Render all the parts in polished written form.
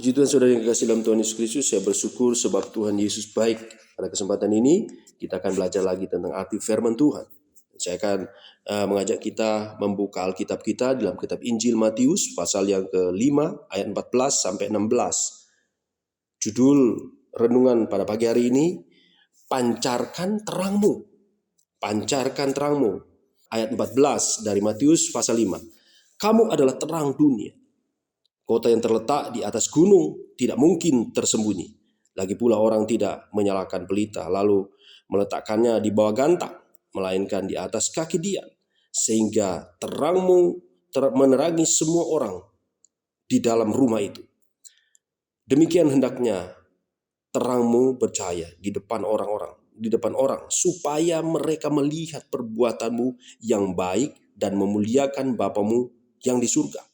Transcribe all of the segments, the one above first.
Puji Tuhan, saudara yang kekasih dalam Tuhan Yesus Kristus, saya bersyukur sebab Tuhan Yesus baik. Pada kesempatan ini kita akan belajar lagi tentang arti firman Tuhan. Saya akan mengajak kita membuka Alkitab kita dalam kitab Injil Matius pasal yang ke-5 ayat 14 sampai 16. Judul renungan pada pagi hari ini, pancarkan terangmu. Pancarkan terangmu. Ayat 14 dari Matius pasal 5. Kamu adalah terang dunia. Kota yang terletak di atas gunung tidak mungkin tersembunyi. Lagi pula orang tidak menyalakan pelita lalu meletakkannya di bawah gantang, melainkan di atas kaki dia, sehingga terangmu menerangi semua orang di dalam rumah itu. Demikian hendaknya terangmu bercahaya di depan orang, supaya mereka melihat perbuatanmu yang baik dan memuliakan Bapamu yang di surga.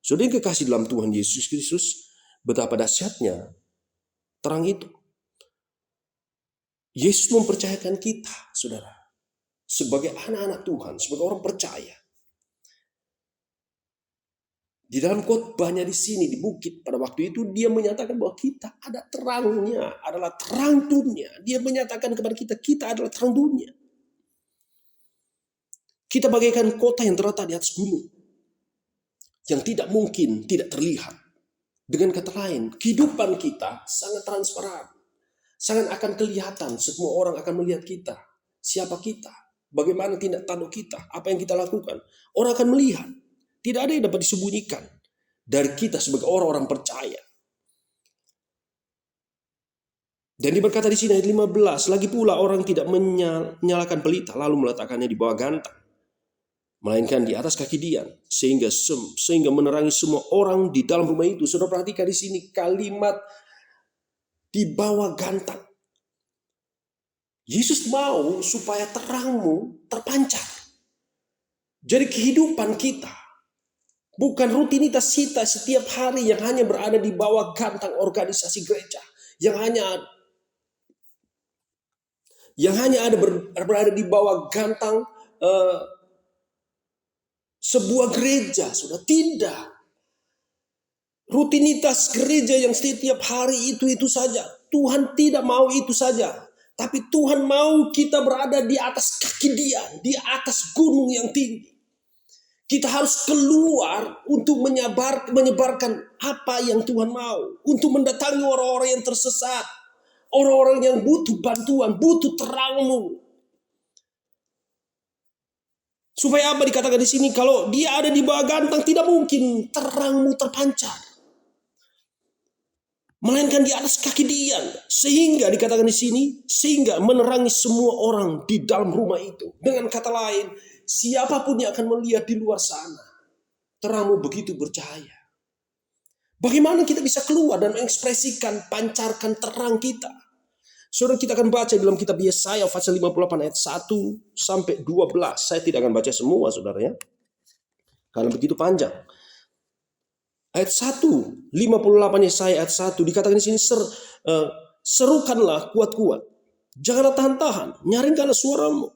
Saudara yang kekasih dalam Tuhan Yesus Kristus, betapa dahsyatnya terang itu. Yesus mempercayakan kita, saudara, sebagai anak-anak Tuhan, sebagai orang percaya. Di dalam khotbahnya di sini, di bukit, pada waktu itu dia menyatakan bahwa kita ada terangnya, adalah terang dunia. Dia menyatakan kepada kita, kita adalah terang dunia. Kita bagaikan kota yang terletak di atas gunung, yang tidak mungkin tidak terlihat. Dengan kata lain, kehidupan kita sangat transparan, sangat akan kelihatan. Semua orang akan melihat kita, siapa kita, bagaimana tindak tanduk kita, apa yang kita lakukan. Orang akan melihat, tidak ada yang dapat disembunyikan dari kita sebagai orang-orang percaya. Dan diberkata di sini ayat 15, lagi pula orang tidak menyalakan pelita lalu meletakkannya di bawah gantang, melainkan di atas kaki dia, sehingga menerangi semua orang di dalam rumah itu. Saudara perhatikan di sini kalimat di bawah gantang. Yesus mau supaya terangmu terpancar. Jadi kehidupan kita bukan rutinitas kita setiap hari yang hanya berada di bawah gantang organisasi gereja, yang hanya berada di bawah gantang sebuah gereja, sudah tidak. Rutinitas gereja yang setiap hari itu saja. Tuhan tidak mau itu saja. Tapi Tuhan mau kita berada di atas kaki dia, di atas gunung yang tinggi. Kita harus keluar untuk menyebarkan apa yang Tuhan mau. Untuk mendatangi orang-orang yang tersesat. Orang-orang yang butuh bantuan, butuh terangmu. Supaya apa dikatakan di sini? Kalau dia ada di bawah gantang, tidak mungkin terangmu terpancar, melainkan di atas kaki dia. Sehingga dikatakan di sini, sehingga menerangi semua orang di dalam rumah itu. Dengan kata lain, siapapun yang akan melihat di luar sana, terangmu begitu bercahaya. Bagaimana kita bisa keluar dan mengekspresikan, pancarkan terang kita? Saudara, kita akan baca dalam kitab Yesaya pasal 58 ayat 1 sampai 12. Saya tidak akan baca semua, saudara ya, karena begitu panjang. Ayat 1, 58 Yesaya ayat 1 dikatakan di sini, serukanlah kuat-kuat, janganlah tahan-tahan, nyaringkanlah suaramu,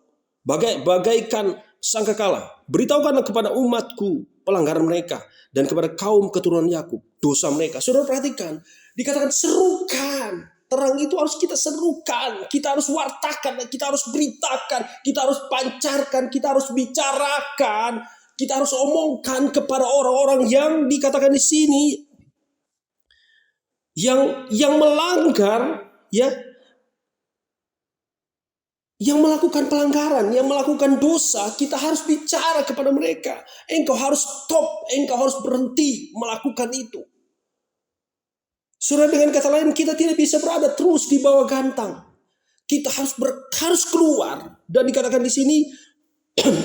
bagaikan sangkakala, beritahukanlah kepada umatku pelanggaran mereka, dan kepada kaum keturunan Yakub dosa mereka. Saudara perhatikan, dikatakan serukan. Terang itu harus kita serukan, kita harus wartakan, kita harus beritakan, kita harus pancarkan, kita harus bicarakan, kita harus omongkan kepada orang-orang yang dikatakan di sini yang melanggar, ya, yang melakukan pelanggaran, yang melakukan dosa. Kita harus bicara kepada mereka. Engkau harus stop, engkau harus berhenti melakukan itu. Saudara, dengan kata lain, kita tidak bisa berada terus di bawah gantang. Kita harus keluar. Dan dikatakan di sini,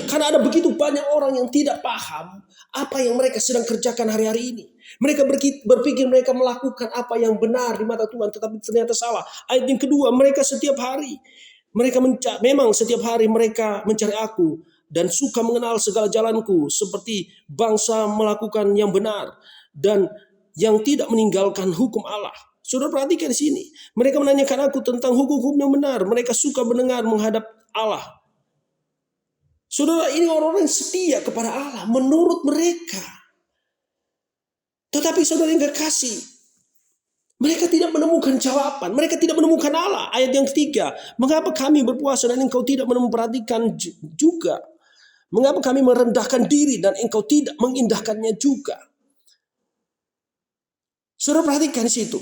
karena ada begitu banyak orang yang tidak paham apa yang mereka sedang kerjakan hari-hari ini. Mereka berpikir mereka melakukan apa yang benar di mata Tuhan, tetapi ternyata salah. Ayat yang kedua, mereka setiap hari mencari aku dan suka mengenal segala jalanku, seperti bangsa melakukan yang benar dan yang tidak meninggalkan hukum Allah. Saudara perhatikan di sini. Mereka menanyakan aku tentang hukum-hukum yang benar. Mereka suka mendengar menghadap Allah. Saudara, ini orang-orang yang setia kepada Allah menurut mereka. Tetapi saudara yang kekasih, Mereka tidak menemukan jawaban. Mereka tidak menemukan Allah. Ayat yang ketiga. Mengapa kami berpuasa dan engkau tidak memperhatikan juga? Mengapa kami merendahkan diri dan engkau tidak mengindahkannya juga? Saudara perhatikan situ.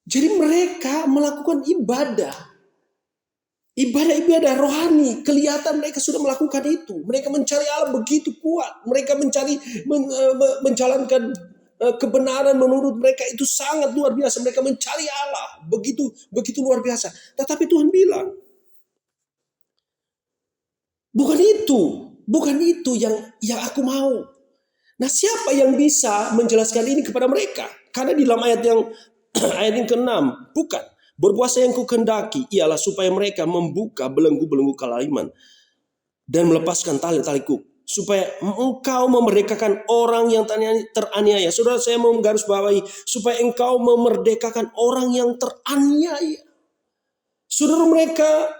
Jadi mereka melakukan ibadah. Ibadah-ibadah rohani, kelihatan mereka sudah melakukan itu. Mereka mencari Allah begitu kuat. Mereka menjalankan kebenaran menurut mereka itu sangat luar biasa. Mereka mencari Allah begitu luar biasa. Tetapi Tuhan bilang, bukan itu yang aku mau. Nah, siapa yang bisa menjelaskan ini kepada mereka? Karena di dalam ayat yang ke-6, bukan. Berpuasa yang kukendaki ialah supaya mereka membuka belenggu-belenggu kelaliman dan melepaskan tali-tali kuk, supaya engkau memerdekakan orang yang teraniaya. Saudara, saya mau menggarisbawahi, supaya engkau memerdekakan orang yang teraniaya. Saudara, mereka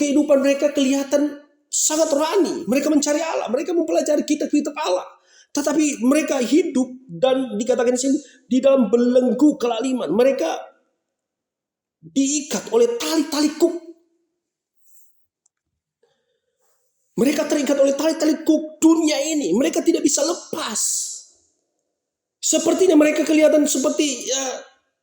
kehidupan mereka kelihatan sangat rohani. Mereka mencari Allah, mereka mempelajari kitab-kitab Allah. Tetapi mereka hidup dan dikatakan di sini di dalam belenggu kelaliman. Mereka diikat oleh tali-tali kuk. Mereka terikat oleh tali-tali kuk dunia ini. Mereka tidak bisa lepas. Sepertinya mereka kelihatan seperti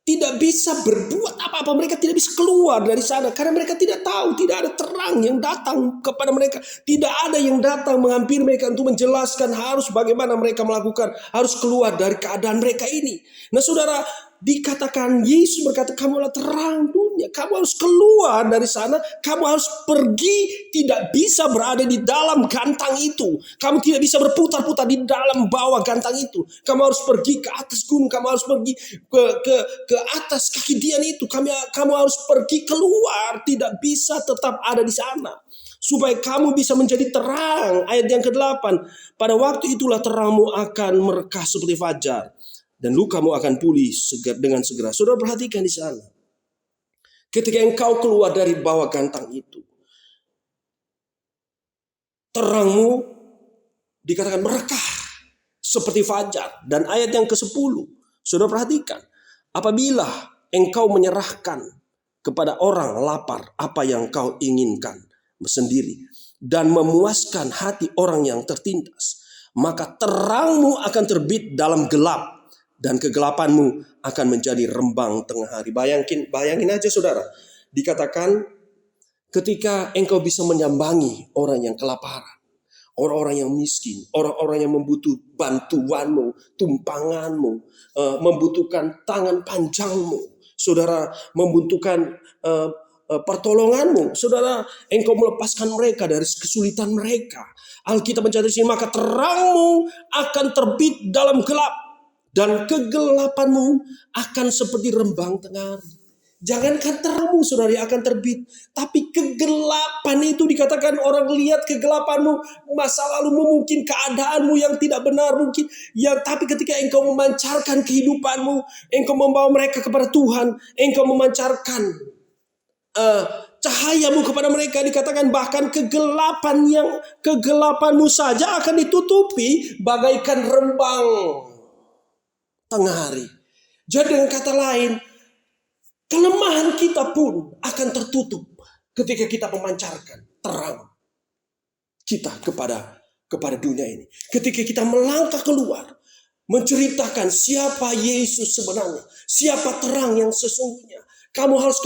tidak bisa berbuat apa-apa. Mereka tidak bisa keluar dari sana. Karena mereka tidak tahu. Tidak ada terang yang datang kepada mereka. Tidak ada yang datang menghampiri mereka untuk menjelaskan harus bagaimana mereka melakukan. Harus keluar dari keadaan mereka ini. Nah, saudara, dikatakan Yesus berkata, kamu adalah terang dunia. Kamu harus keluar dari sana. Kamu harus pergi. Tidak bisa berada di dalam gantang itu. Kamu tidak bisa berputar-putar di dalam bawah gantang itu. Kamu harus pergi ke atas gunung. Kamu harus pergi ke atas kaki dian itu. Kamu harus pergi keluar. Tidak bisa tetap ada di sana. Supaya kamu bisa menjadi terang. Ayat yang ke-8. Pada waktu itulah terangmu akan merekah seperti fajar. Dan lukamu akan pulih dengan segera. Saudara perhatikan di sana. Ketika engkau keluar dari bawah gantang itu, terangmu dikatakan merekah seperti fajar. Dan ayat yang ke-10, saudara perhatikan. Apabila engkau menyerahkan kepada orang lapar apa yang kau inginkan sendiri, dan memuaskan hati orang yang tertindas, maka terangmu akan terbit dalam gelap. Dan kegelapanmu akan menjadi rembang tengah hari. Bayangin aja saudara. Dikatakan ketika engkau bisa menyambangi orang yang kelaparan. Orang-orang yang miskin. Orang-orang yang membutuhkan bantuanmu. Tumpanganmu. Membutuhkan tangan panjangmu. Saudara membutuhkan pertolonganmu. Saudara, engkau melepaskan mereka dari kesulitan mereka. Alkitab mencatat sini, maka terangmu akan terbit dalam gelap. Dan kegelapanmu akan seperti rembang tengah hari. Jangankan terangmu saudara yang akan terbit. Tapi kegelapan itu dikatakan orang lihat kegelapanmu. Masa lalumu mungkin keadaanmu yang tidak benar mungkin. Tapi ketika engkau memancarkan kehidupanmu. Engkau membawa mereka kepada Tuhan. Engkau memancarkan cahayamu kepada mereka. Dikatakan bahkan kegelapanmu saja akan ditutupi bagaikan rembang tengah hari. Jadi dengan kata lain, kelemahan kita pun akan tertutup ketika kita memancarkan terang kita kepada dunia ini. Ketika kita melangkah keluar, menceritakan siapa Yesus sebenarnya, siapa terang yang sesungguhnya. Kamu harus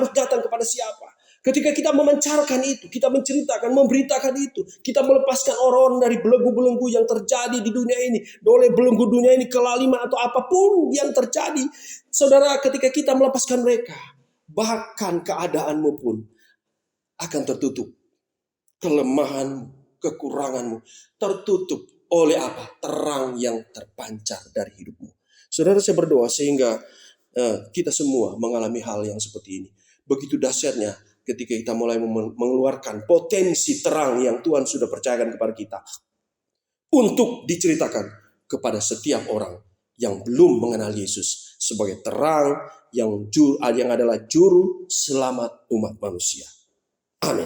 datang kepada siapa? Ketika kita memancarkan itu, kita menceritakan, memberitakan itu, kita melepaskan orang-orang dari belenggu-belenggu yang terjadi di dunia ini, oleh belenggu dunia ini, kelaliman atau apapun yang terjadi. Saudara, ketika kita melepaskan mereka, bahkan keadaanmu pun akan tertutup. Kelemahan, kekuranganmu tertutup oleh apa? Terang yang terpancar dari hidupmu. Saudara, saya berdoa sehingga kita semua mengalami hal yang seperti ini. Begitu dahsyatnya ketika kita mulai mengeluarkan potensi terang yang Tuhan sudah percayakan kepada kita untuk diceritakan kepada setiap orang yang belum mengenal Yesus sebagai terang yang adalah juru selamat umat manusia. Amin.